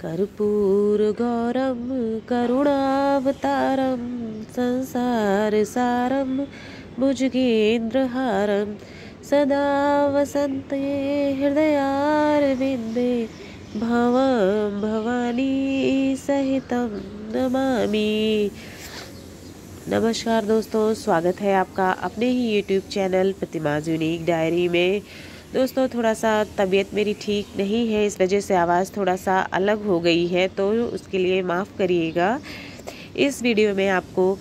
कर्पूरगौरं करुणावतारं संसारसारं भुजगेन्द्रहारं सदा वसन्ते हृदयारविन्दे भवं भवानी सहितं नमामि। नमस्कार दोस्तों, स्वागत है आपका अपने ही YouTube चैनल प्रतिमाज़ यूनिक डायरी में। दोस्तों, थोड़ा सा तबीयत मेरी ठीक नहीं है, इस वजह से आवाज़ थोड़ा सा अलग हो गई है, तो उसके लिए माफ़ करिएगा। इस वीडियो में आपको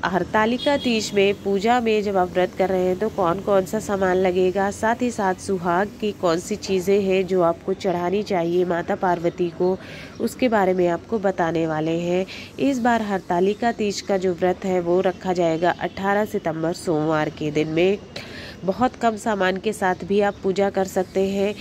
हरतालिका तीज में पूजा में जब आप व्रत कर रहे हैं तो कौन कौन सा सामान लगेगा, साथ ही साथ सुहाग की कौन सी चीज़ें हैं जो आपको चढ़ानी चाहिए माता पार्वती को, उसके बारे में आपको बताने वाले हैं। इस बार हरतालिका तीज का जो व्रत है वो रखा जाएगा 18 सितंबर सोमवार के दिन में। बहुत कम सामान के साथ भी आप पूजा कर सकते हैं।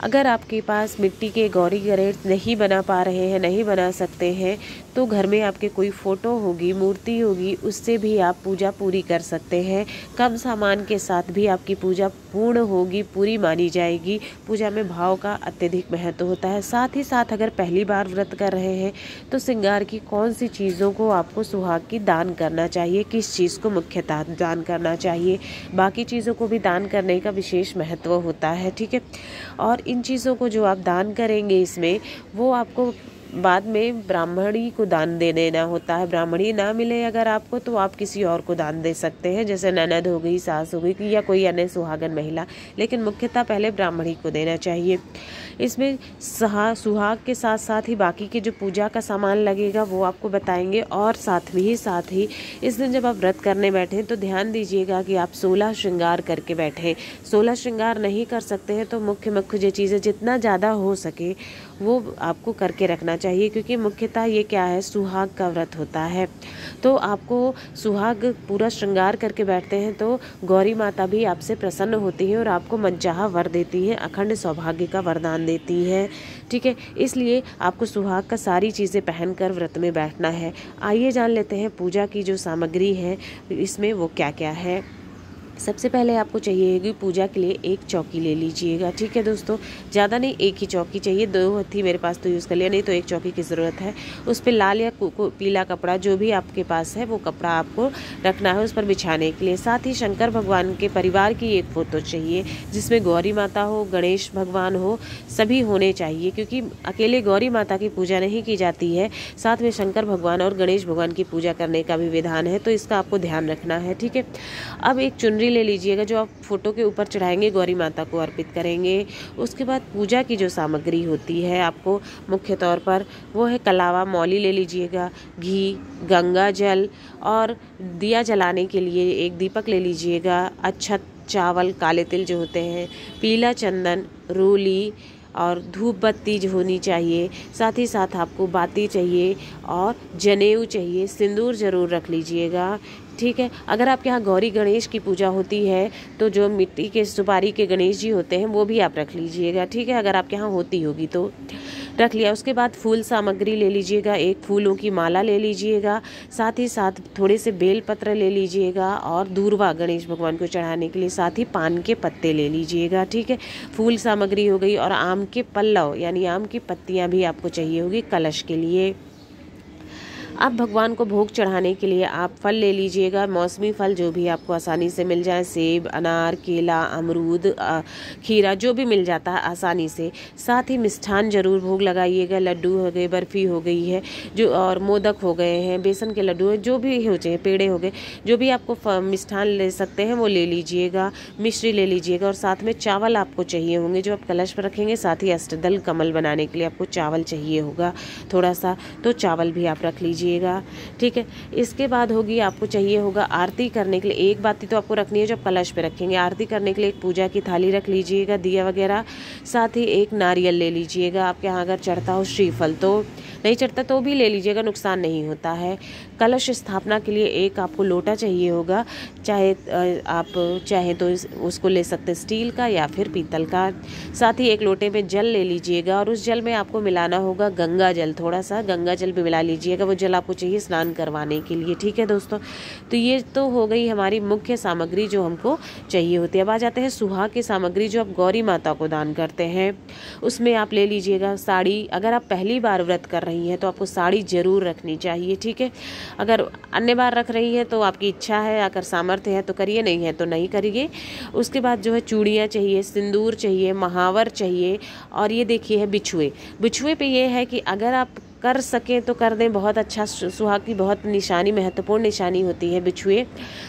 अगर आपके पास मिट्टी के गौरी गणेश नहीं बना पा रहे हैं, नहीं बना सकते हैं, तो घर में आपके कोई फ़ोटो होगी, मूर्ति होगी, उससे भी आप पूजा पूरी कर सकते हैं। कम सामान के साथ भी आपकी पूजा पूर्ण होगी, पूरी मानी जाएगी। पूजा में भाव का अत्यधिक महत्व होता है। साथ ही साथ अगर पहली बार व्रत कर रहे हैं तो श्रृंगार की कौन सी चीज़ों को आपको सुहाग की दान करना चाहिए, किस चीज़ को मुख्यतः दान करना चाहिए, बाकी चीज़ों को भी दान करने का विशेष महत्व होता है। ठीक है, और इन चीज़ों को जो आप दान करेंगे इसमें, वो आपको बाद में ब्राह्मणी को दान दे देना होता है। ब्राह्मणी ना मिले अगर आपको तो आप किसी और को दान दे सकते हैं, जैसे ननद हो गई, सास हो गई या कोई अन्य सुहागन महिला, लेकिन मुख्यतः पहले ब्राह्मणी को देना चाहिए। इसमें सुहाग के साथ साथ ही बाकी के जो पूजा का सामान लगेगा वो आपको बताएंगे। और साथ ही इस दिन जब आप व्रत करने बैठें तो ध्यान दीजिएगा कि आप 16 श्रृंगार करके बैठें। 16 श्रृंगार नहीं कर सकते हैं तो मुख्य जो चीज़ें जितना ज़्यादा हो सके वो आपको करके रखना चाहिए, क्योंकि मुख्यतः ये क्या है, सुहाग का व्रत होता है। तो आपको सुहाग पूरा श्रृंगार करके बैठते हैं तो गौरी माता भी आपसे प्रसन्न होती है और आपको मनचाहा वर देती है, अखंड सौभाग्य का वरदान देती है। ठीक है, इसलिए आपको सुहाग का सारी चीज़ें पहनकर व्रत में बैठना है। आइए जान लेते हैं पूजा की जो सामग्री है इसमें वो क्या क्या है। सबसे पहले आपको चाहिए पूजा के लिए एक चौकी ले लीजिएगा। ठीक है दोस्तों, ज़्यादा नहीं, एक ही चौकी चाहिए। 2 थी मेरे पास तो यूज़ कर लिया, नहीं तो एक चौकी की ज़रूरत है। उस पर लाल या पीला कपड़ा जो भी आपके पास है वो कपड़ा आपको रखना है उस पर बिछाने के लिए। साथ ही शंकर भगवान के परिवार की एक फ़ोटो चाहिए जिसमें गौरी माता हो, गणेश भगवान हो, सभी होने चाहिए, क्योंकि अकेले गौरी माता की पूजा नहीं की जाती है, साथ में शंकर भगवान और गणेश भगवान की पूजा करने का भी विधान है, तो इसका आपको ध्यान रखना है। ठीक है, अब एक चुनरी ले लीजिएगा जो आप फोटो के ऊपर चढ़ाएंगे, गौरी माता को अर्पित करेंगे। उसके बाद पूजा की जो सामग्री होती है आपको मुख्य तौर पर वो है कलावा, मौली ले लीजिएगा, घी, गंगा जल और दिया जलाने के लिए एक दीपक ले लीजिएगा, अक्षत, चावल, काले तिल जो होते हैं, पीला चंदन, रोली और धूप बत्ती जो होनी चाहिए। साथ ही साथ आपको बाती चाहिए और जनेऊ चाहिए, सिंदूर ज़रूर रख लीजिएगा। ठीक है, अगर आपके यहाँ गौरी गणेश की पूजा होती है तो जो मिट्टी के सुपारी के गणेश जी होते हैं वो भी आप रख लीजिएगा। ठीक है, अगर आपके यहाँ होती होगी तो रख लिया। उसके बाद फूल सामग्री ले लीजिएगा, एक फूलों की माला ले लीजिएगा, साथ ही साथ थोड़े से बेल पत्र ले लीजिएगा और दूर्वा गणेश भगवान को चढ़ाने के लिए, साथ ही पान के पत्ते ले लीजिएगा। ठीक है, फूल सामग्री हो गई और आम के पल्लव यानी आम की पत्तियाँ भी आपको चाहिए होगी कलश के लिए। अब भगवान को भोग चढ़ाने के लिए आप फल ले लीजिएगा, मौसमी फल जो भी आपको आसानी से मिल जाए, सेब, अनार, केला, अमरूद, खीरा, जो भी मिल जाता है आसानी से। साथ ही मिष्ठान जरूर भोग लगाइएगा, लड्डू हो गए, बर्फ़ी हो गई है जो, और मोदक हो गए हैं, बेसन के लड्डू हैं, जो भी हो जाए, पेड़े हो गए, जो भी आपको मिष्ठान ले सकते हैं वो ले लीजिएगा, मिश्री ले लीजिएगा। और साथ में चावल आपको चाहिए होंगे जो आप कलश पर रखेंगे, साथ ही अष्टदल कमल बनाने के लिए आपको चावल चाहिए होगा थोड़ा सा, तो चावल भी आप रख लीजिए। ठीक है, इसके बाद होगी आपको चाहिए होगा आरती करने के लिए एक बाती तो आपको रखनी है जो आप कलश पे रखेंगे। आरती करने के लिए एक पूजा की थाली रख लीजिएगा, दिया वगैरह, साथ ही एक नारियल ले लीजिएगा। आपके यहाँ अगर चढ़ता हो श्रीफल तो नहीं चढ़ता तो भी ले लीजिएगा, नुकसान नहीं होता है। कलश स्थापना के लिए एक आपको लोटा चाहिए होगा, चाहे आप चाहें तो उसको ले सकते स्टील का या फिर पीतल का। साथ ही एक लोटे में जल ले लीजिएगा और उस जल में आपको मिलाना होगा गंगा जल, थोड़ा सा गंगा जल भी मिला लीजिएगा, वो जल आपको चाहिए स्नान करवाने के लिए। ठीक है दोस्तों, तो ये तो हो गई हमारी मुख्य सामग्री जो हमको चाहिए होती है। अब आ जाते हैं सुहाग की सामग्री जो आप गौरी माता को दान करते हैं। उसमें आप ले लीजिएगा साड़ी। अगर आप पहली बार व्रत कर रही हैं तो आपको साड़ी जरूर रखनी चाहिए। ठीक है, अगर अन्य बार रख रही हैं तो आपकी इच्छा है, अगर सामर्थ्य है तो करिए, नहीं है तो नहीं करिए। उसके बाद जो है चूड़ियाँ चाहिए, सिंदूर चाहिए, महावर चाहिए, और ये देखिए है बिछुए। बिछुए पे ये है कि अगर आप कर सकें तो कर दें, बहुत अच्छा। सुहाग की बहुत निशानी, महत्वपूर्ण निशानी होती है बिछुए।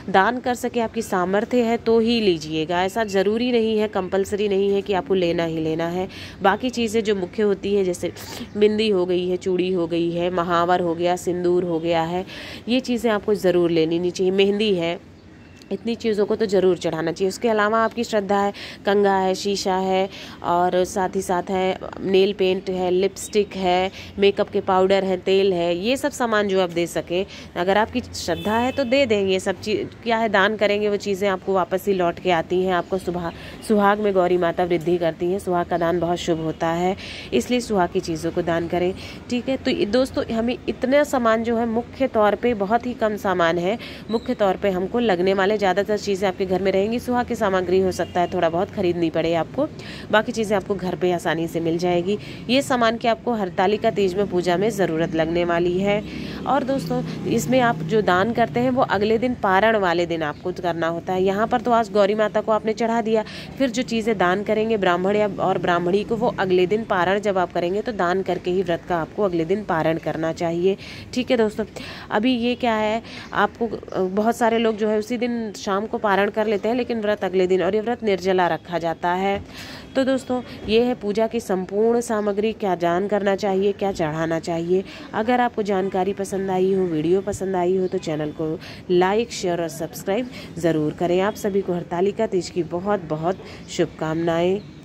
दान कर सके, आपकी सामर्थ्य है तो ही लीजिएगा, ऐसा ज़रूरी नहीं है, कंपलसरी नहीं है कि आपको लेना ही लेना है। बाकी चीज़ें जो मुख्य होती हैं जैसे बिंदी हो गई है, चूड़ी हो गई है, महावर हो गया, सिंदूर हो गया है, ये चीज़ें आपको ज़रूर लेनी चाहिए। मेहंदी है, इतनी चीज़ों को तो ज़रूर चढ़ाना चाहिए। उसके अलावा आपकी श्रद्धा है, कंघा है, शीशा है, और साथ ही साथ है नेल पेंट है, लिपस्टिक है, मेकअप के पाउडर है, तेल है, ये सब सामान जो आप दे सके, अगर आपकी श्रद्धा है तो दे दें। ये सब चीज़ क्या है, दान करेंगे वो चीज़ें आपको वापस ही लौट के आती हैं। आपको सुहाग में गौरी माता वृद्धि करती हैं। सुहाग का दान बहुत शुभ होता है, इसलिए सुहाग की चीज़ों को दान करें। ठीक है, तो दोस्तों हमें इतना सामान जो है मुख्य तौर पर, बहुत ही कम सामान है, मुख्य तौर पर हमको लगने वाले, ज़्यादातर चीज़ें आपके घर में रहेंगी। सुहाग की सामग्री हो सकता है थोड़ा बहुत खरीदनी पड़े आपको, बाकी चीज़ें आपको घर पे आसानी से मिल जाएगी। ये सामान की आपको हरतालिका तीज में पूजा में ज़रूरत लगने वाली है। और दोस्तों इसमें आप जो दान करते हैं वो अगले दिन पारण वाले दिन आपको करना होता है। यहाँ पर तो आज गौरी माता को आपने चढ़ा दिया, फिर जो चीज़ें दान करेंगे ब्राह्मण या और ब्राह्मणी को, वो अगले दिन पारण जब आप करेंगे तो दान करके ही व्रत का आपको अगले दिन पारण करना चाहिए। ठीक है दोस्तों, अभी ये क्या है, आपको बहुत सारे लोग जो है उसी दिन शाम को पारण कर लेते हैं, लेकिन व्रत अगले दिन, और ये व्रत निर्जला रखा जाता है। तो दोस्तों ये है पूजा की संपूर्ण सामग्री, क्या दान करना चाहिए, क्या चढ़ाना चाहिए। अगर आपको जानकारी पसंद आई हो, वीडियो पसंद आई हो, तो चैनल को लाइक, शेयर और सब्सक्राइब ज़रूर करें। आप सभी को हरतालिका तीज की बहुत बहुत शुभकामनाएं।